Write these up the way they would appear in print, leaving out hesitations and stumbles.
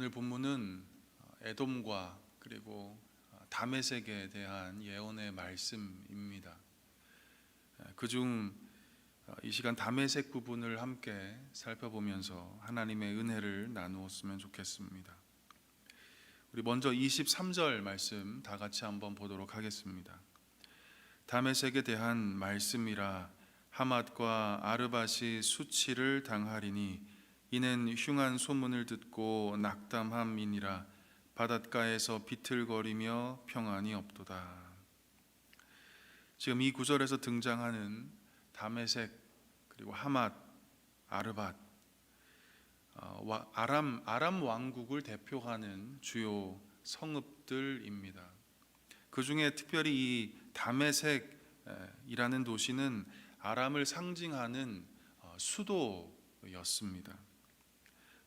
오늘 본문은 에돔과 그리고 다메섹에 대한 예언의 말씀입니다. 그중 이 시간 다메섹 부분을 함께 살펴보면서 하나님의 은혜를 나누었으면 좋겠습니다. 우리 먼저 23절 말씀 다 같이 한번 보도록 하겠습니다. 다메섹에 대한 말씀이라 하맛과 아르밧이 수치를 당하리니 이는 흉한 소문을 듣고 낙담함이니라. 바닷가에서 비틀거리며 평안이 없도다. 지금 이 구절에서 등장하는 다메섹 그리고 하맛, 아르밧, 아람 왕국을 대표하는 주요 성읍들입니다. 그 중에 특별히 이 다메섹이라는 도시는 아람을 상징하는 수도였습니다.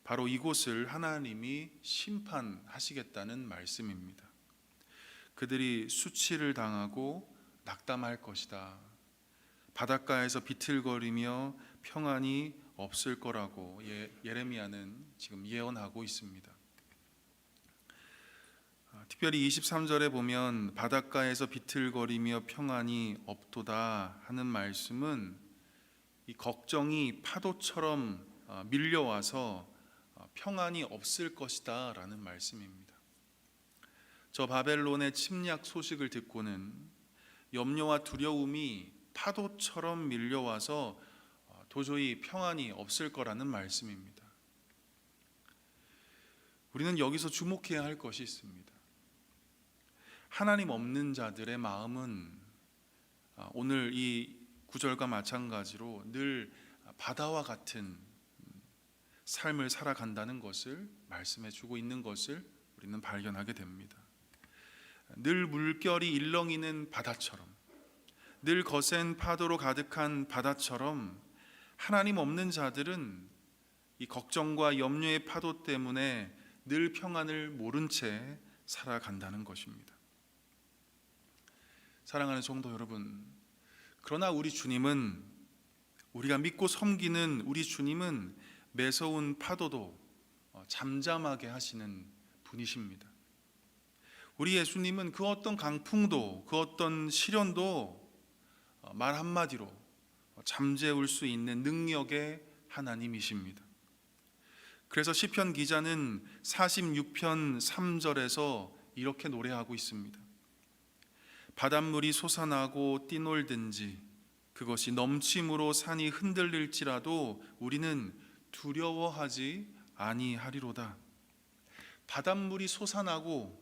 바로 이곳을 하나님이 심판하시겠다는 말씀입니다. 그들이 수치를 당하고 낙담할 것이다. 바닷가에서 비틀거리며 평안이 없을 거라고 예레미야는 지금 예언하고 있습니다. 특별히 23절에 보면 바닷가에서 비틀거리며 평안이 없도다 하는 말씀은 이 걱정이 파도처럼 밀려와서 평안이 없을 것이다 라는 말씀입니다. 저 바벨론의 침략 소식을 듣고는 염려와 두려움이 파도처럼 밀려와서 도저히 평안이 없을 거라는 말씀입니다. 우리는 여기서 주목해야 할 것이 있습니다. 하나님 없는 자들의 마음은 오늘 이 구절과 마찬가지로 늘 바다와 같은 삶을 살아간다는 것을 말씀해 주고 있는 것을 우리는 발견하게 됩니다. 늘 물결이 일렁이는 바다처럼, 늘 거센 파도로 가득한 바다처럼 하나님 없는 자들은 이 걱정과 염려의 파도 때문에 늘 평안을 모른 채 살아간다는 것입니다. 사랑하는 성도 여러분, 그러나 우리 주님은, 우리가 믿고 섬기는 우리 주님은 매서운 파도도 잠잠하게 하시는 분이십니다. 우리 예수님은 그 어떤 강풍도, 그 어떤 시련도 말 한마디로 잠재울 수 있는 능력의 하나님이십니다. 그래서 시편 기자는 46편 3절에서 이렇게 노래하고 있습니다. 바닷물이 솟아나고 뛰놀든지 그것이 넘침으로 산이 흔들릴지라도 우리는 두려워하지 아니하리로다. 바닷물이 솟아나고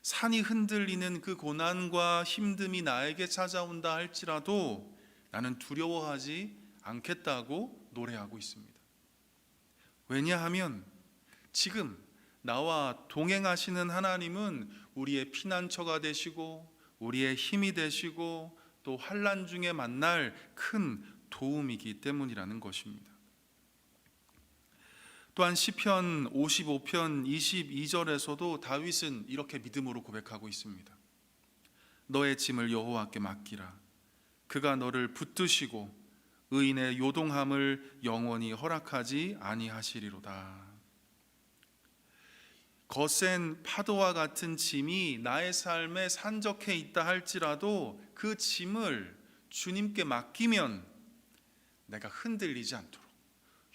산이 흔들리는 그 고난과 힘듦이 나에게 찾아온다 할지라도 나는 두려워하지 않겠다고 노래하고 있습니다. 왜냐하면 지금 나와 동행하시는 하나님은 우리의 피난처가 되시고 우리의 힘이 되시고 또 환난 중에 만날 큰 도움이기 때문이라는 것입니다. 또한 시편 55편 22절에서도 다윗은 이렇게 믿음으로 고백하고 있습니다. 너의 짐을 여호와께 맡기라. 그가 너를 붙드시고 의인의 요동함을 영원히 허락하지 아니하시리로다. 거센 파도와 같은 짐이 나의 삶에 산적해 있다 할지라도 그 짐을 주님께 맡기면 내가 흔들리지 않도록,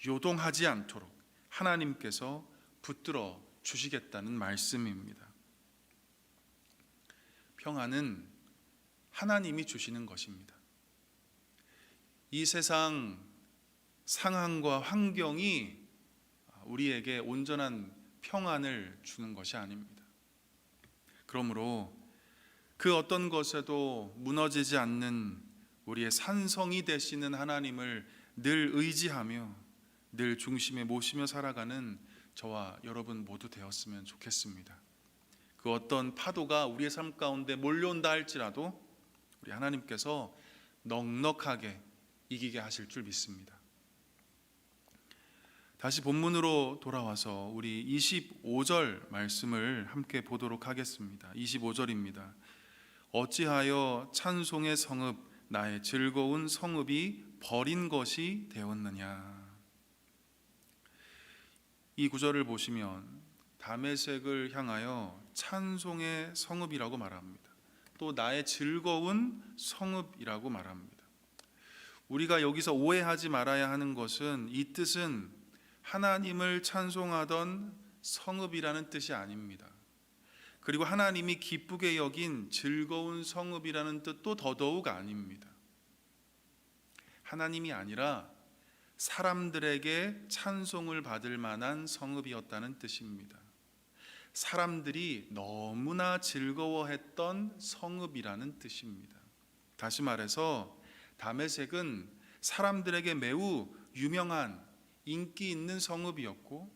요동하지 않도록 하나님께서 붙들어 주시겠다는 말씀입니다. 평안은 하나님이 주시는 것입니다. 이 세상 상황과 환경이 우리에게 온전한 평안을 주는 것이 아닙니다. 그러므로 그 어떤 것에도 무너지지 않는 우리의 산성이 되시는 하나님을 늘 의지하며 늘 중심에 모시며 살아가는 저와 여러분 모두 되었으면 좋겠습니다. 그 어떤 파도가 우리의 삶 가운데 몰려온다 할지라도 우리 하나님께서 넉넉하게 이기게 하실 줄 믿습니다. 다시 본문으로 돌아와서 우리 25절 말씀을 함께 보도록 하겠습니다. 25절입니다. 어찌하여 찬송의 성읍 나의 즐거운 성읍이 버린 것이 되었느냐. 이 구절을 보시면 다메섹을 향하여 찬송의 성읍이라고 말합니다. 또 나의 즐거운 성읍이라고 말합니다. 우리가 여기서 오해하지 말아야 하는 것은 이 뜻은 하나님을 찬송하던 성읍이라는 뜻이 아닙니다. 그리고 하나님이 기쁘게 여긴 즐거운 성읍이라는 뜻도 더더욱 아닙니다. 하나님이 아니라 사람들에게 찬송을 받을 만한 성읍이었다는 뜻입니다. 사람들이 너무나 즐거워했던 성읍이라는 뜻입니다. 다시 말해서 다메섹은 사람들에게 매우 유명한 인기 있는 성읍이었고,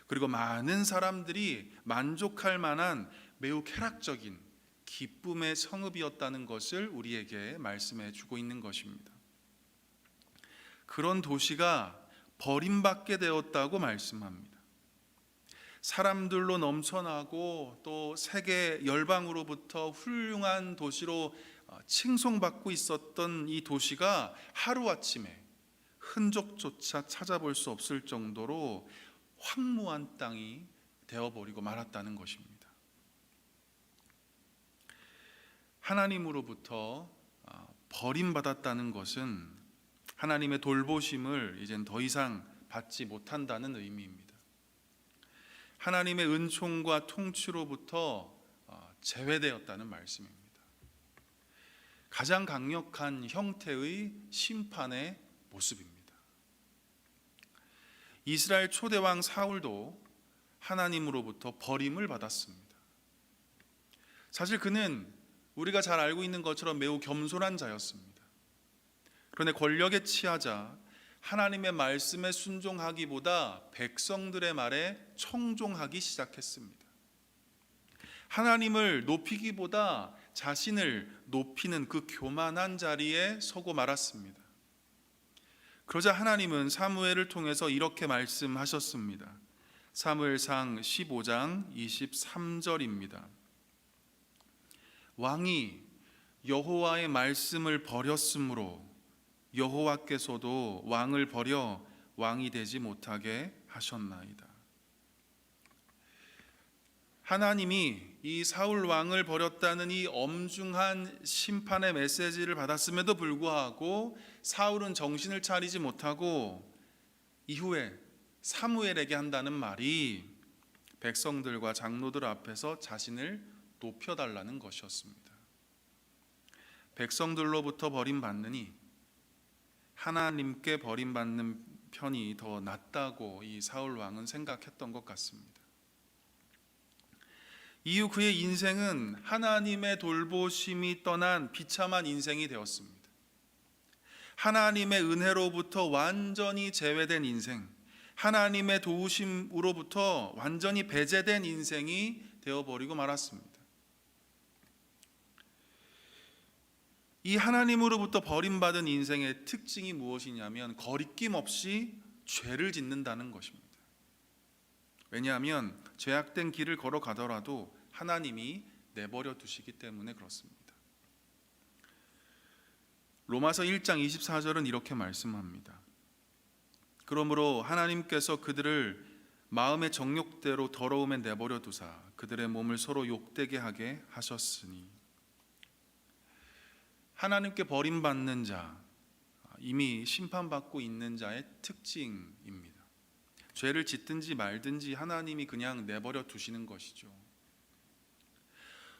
그리고 많은 사람들이 만족할 만한 매우 쾌락적인 기쁨의 성읍이었다는 것을 우리에게 말씀해 주고 있는 것입니다. 그런 도시가 버림받게 되었다고 말씀합니다. 사람들로 넘쳐나고 또 세계 열방으로부터 훌륭한 도시로 칭송받고 있었던 이 도시가 하루아침에 흔적조차 찾아볼 수 없을 정도로 황무한 땅이 되어버리고 말았다는 것입니다. 하나님으로부터 버림받았다는 것은 하나님의 돌보심을 이젠 더 이상 받지 못한다는 의미입니다. 하나님의 은총과 통치로부터 제외되었다는 말씀입니다. 가장 강력한 형태의 심판의 모습입니다. 이스라엘 초대왕 사울도 하나님으로부터 버림을 받았습니다. 사실 그는 우리가 잘 알고 있는 것처럼 매우 겸손한 자였습니다. 그런데 권력에 취하자 하나님의 말씀에 순종하기보다 백성들의 말에 청종하기 시작했습니다. 하나님을 높이기보다 자신을 높이는 그 교만한 자리에 서고 말았습니다. 그러자 하나님은 사무엘을 통해서 이렇게 말씀하셨습니다. 사무엘상 15장 23절입니다. 왕이 여호와의 말씀을 버렸으므로 여호와께서도 왕을 버려 왕이 되지 못하게 하셨나이다. 하나님이 이 사울 왕을 버렸다는 이 엄중한 심판의 메시지를 받았음에도 불구하고 사울은 정신을 차리지 못하고 이후에 사무엘에게 한다는 말이 백성들과 장로들 앞에서 자신을 높여달라는 것이었습니다. 백성들로부터 버림받느니 하나님께 버림받는 편이 더 낫다고 이 사울 왕은 생각했던 것 같습니다. 이후 그의 인생은 하나님의 돌보심이 떠난 비참한 인생이 되었습니다. 하나님의 은혜로부터 완전히 제외된 인생, 하나님의 도우심으로부터 완전히 배제된 인생이 되어버리고 말았습니다. 이 하나님으로부터 버림받은 인생의 특징이 무엇이냐면 거리낌 없이 죄를 짓는다는 것입니다. 왜냐하면 죄악된 길을 걸어가더라도 하나님이 내버려 두시기 때문에 그렇습니다. 로마서 1장 24절은 이렇게 말씀합니다. 그러므로 하나님께서 그들을 마음의 정욕대로 더러움에 내버려 두사 그들의 몸을 서로 욕되게 하게 하셨으니. 하나님께 버림받는 자, 이미 심판받고 있는 자의 특징입니다. 죄를 짓든지 말든지 하나님이 그냥 내버려 두시는 것이죠.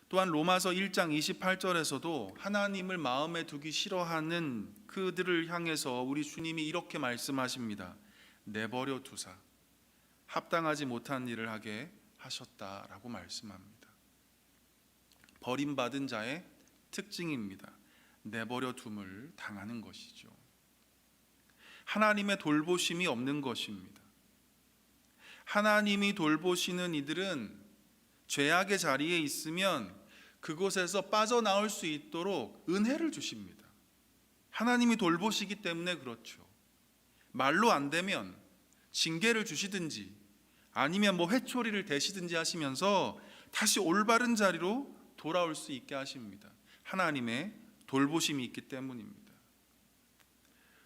또한 로마서 1장 28절에서도 하나님을 마음에 두기 싫어하는 그들을 향해서 우리 주님이 이렇게 말씀하십니다. 내버려 두사 합당하지 못한 일을 하게 하셨다라고 말씀합니다. 버림받은 자의 특징입니다. 내버려 둠을 당하는 것이죠. 하나님의 돌보심이 없는 것입니다. 하나님이 돌보시는 이들은 죄악의 자리에 있으면 그곳에서 빠져나올 수 있도록 은혜를 주십니다. 하나님이 돌보시기 때문에 그렇죠. 말로 안 되면 징계를 주시든지 아니면 회초리를 대시든지 하시면서 다시 올바른 자리로 돌아올 수 있게 하십니다. 하나님의 돌보심이 있기 때문입니다.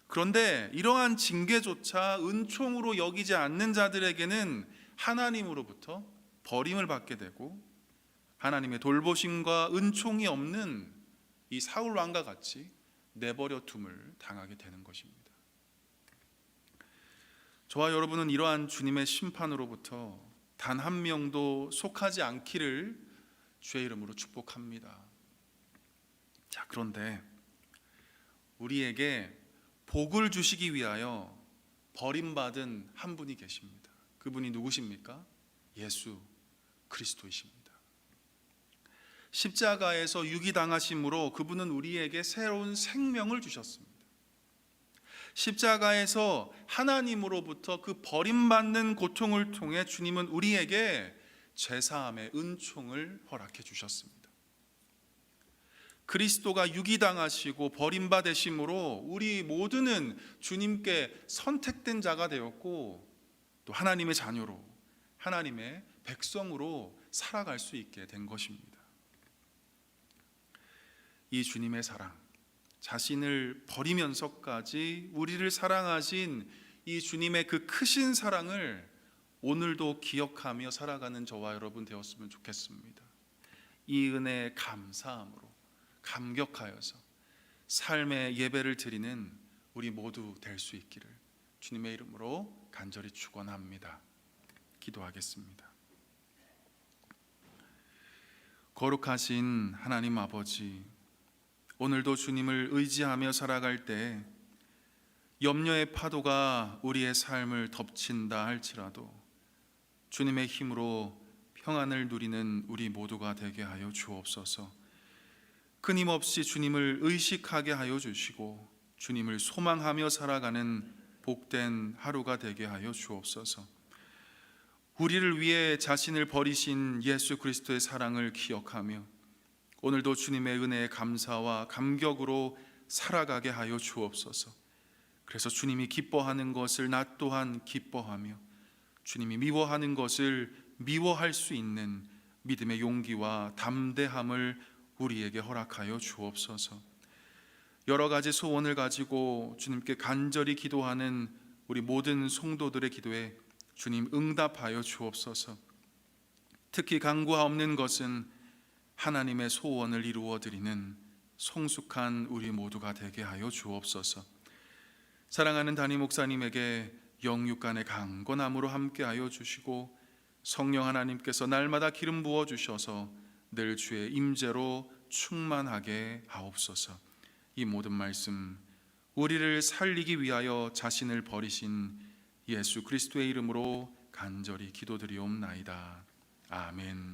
그런데 이러한 징계조차 은총으로 여기지 않는 자들에게는 하나님으로부터 버림을 받게 되고 하나님의 돌보심과 은총이 없는 이 사울 왕과 같이 내버려 둠을 당하게 되는 것입니다. 저와 여러분은 이러한 주님의 심판으로부터 단 한 명도 속하지 않기를 주의 이름으로 축복합니다. 자, 그런데 우리에게 복을 주시기 위하여 버림받은 한 분이 계십니다. 그분이 누구십니까? 예수 그리스도이십니다. 십자가에서 유기당하심으로 그분은 우리에게 새로운 생명을 주셨습니다. 십자가에서 하나님으로부터 그 버림받는 고통을 통해 주님은 우리에게 죄사함의 은총을 허락해 주셨습니다. 그리스도가 유기당하시고 버림받으심으로 우리 모두는 주님께 선택된 자가 되었고 또 하나님의 자녀로, 하나님의 백성으로 살아갈 수 있게 된 것입니다. 이 주님의 사랑, 자신을 버리면서까지 우리를 사랑하신 이 주님의 그 크신 사랑을 오늘도 기억하며 살아가는 저와 여러분 되었으면 좋겠습니다. 이 은혜에 감사함으로 감격하여서 삶의 예배를 드리는 우리 모두 될 수 있기를 주님의 이름으로 간절히 축원합니다. 기도하겠습니다. 거룩하신 하나님 아버지, 오늘도 주님을 의지하며 살아갈 때 염려의 파도가 우리의 삶을 덮친다 할지라도 주님의 힘으로 평안을 누리는 우리 모두가 되게 하여 주옵소서. 끊임없이 주님을 의식하게 하여 주시고 주님을 소망하며 살아가는 복된 하루가 되게 하여 주옵소서. 우리를 위해 자신을 버리신 예수 그리스도의 사랑을 기억하며 오늘도 주님의 은혜에 감사와 감격으로 살아가게 하여 주옵소서. 그래서 주님이 기뻐하는 것을 나 또한 기뻐하며 주님이 미워하는 것을 미워할 수 있는 믿음의 용기와 담대함을 우리에게 허락하여 주옵소서. 여러 가지 소원을 가지고 주님께 간절히 기도하는 우리 모든 성도들의 기도에 주님 응답하여 주옵소서. 특히 간구하옵는 것은 하나님의 소원을 이루어 드리는 성숙한 우리 모두가 되게 하여 주옵소서. 사랑하는 담임 목사님에게 영육간의 강건함으로 함께하여 주시고 성령 하나님께서 날마다 기름 부어 주셔서 늘 주의 임재로 충만하게 하옵소서. 이 모든 말씀 우리를 살리기 위하여 자신을 버리신 예수 그리스도의 이름으로 간절히 기도드리옵나이다. 아멘.